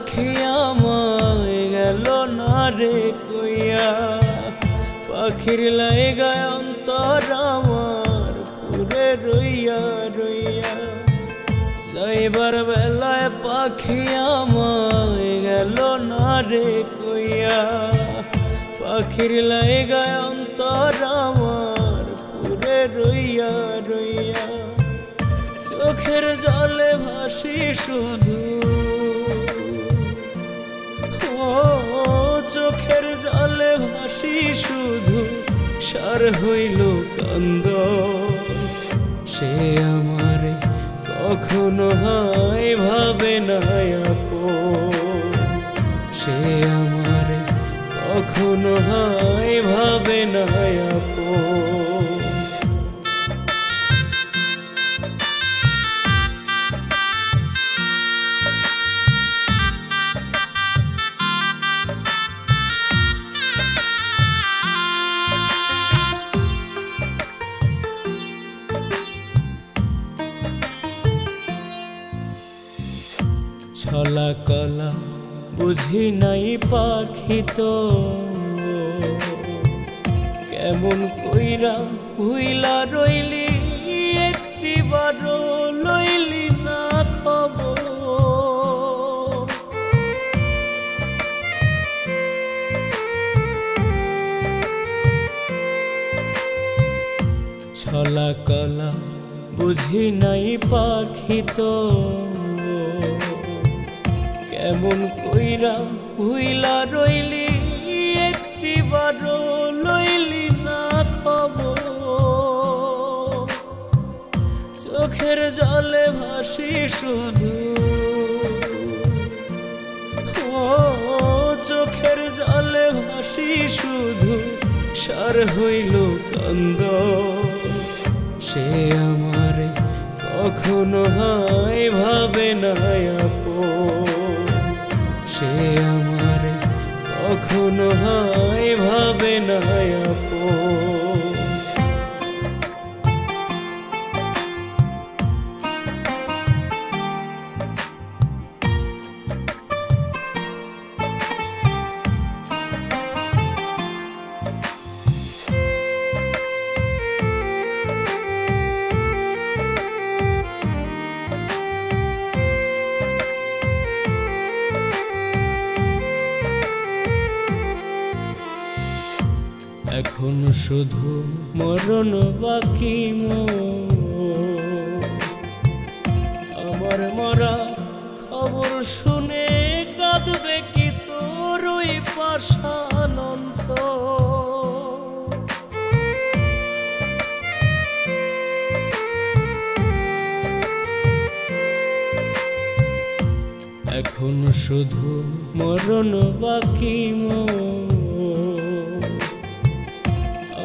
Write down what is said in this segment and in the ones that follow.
পাখি আমায় গেল না রে কইয়া, পাখির লাইগায় অন্তর আমার পুরে রইয়া রইয়া। যাইবার বেলায় পাখি আমায় গেল না রে কইয়া, পাখির লাইগায় অন্তর আমার পুরে রইয়া রইয়া। চোখের জলে ভাসি শুধু, ও চোখের জলে ভাসি শুধু, সার হইল কান্দন। সে আমারে কখনো হায় ভাবে না আপন, সে আমারে কখনো হায় ভাবে না আপন। ছলা কলা বুঝি নাই পাখি তো, কেমন কইরা ভুইলা রইলি, একটি বারো লইলি না খবর। ছলা কলা বুঝি নাই পাখি তো, কেমন কইরা ভুইলা রইলি, একটি বারো লইলি না খবর। চোখের জলে ভাসি শুধু, ও চোখের জলে ভাসি শুধু, সার হইল কান্দন। সে আমারে কখনো হায় ভাবে না আপন, সে আমারে কখনো হায় ভাবে না আপন। এখন শুধু মরণ বাকি আমার মরা খবর শুনে কাঁদবে কি তোর ওই পাষাণ অন্তর। এখন শুধু মরণ বাকি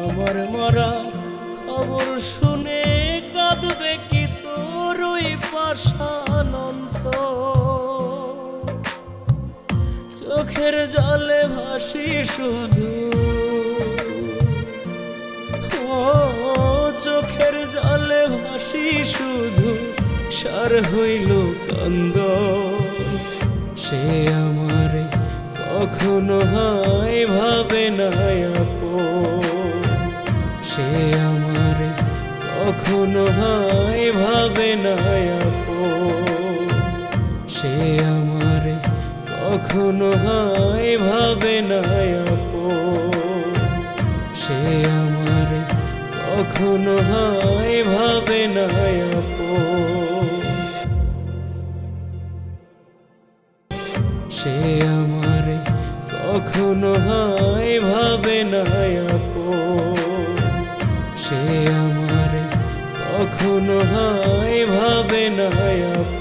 আমার মরা খবর শুনে কাঁদবে কি তোর ওই পাষাণ অন্তর। চোখের জলে ভাসি শুধু, ও চোখের জলে ভাসি শুধু, সার হইল কান্দন। সে আমারে কখনো হায় ভাবে না আপন, সে আমারে কখনো হায় ভাবে না আপন, সে আমারে কখনো হায় ভাবে না আপন, সে আমারে কখনো হায় ভাবে না আপন, সে আমারে কখনো হায় ভাবে না আপন, সে আমারে কখনো হায় ভাবে না আপন।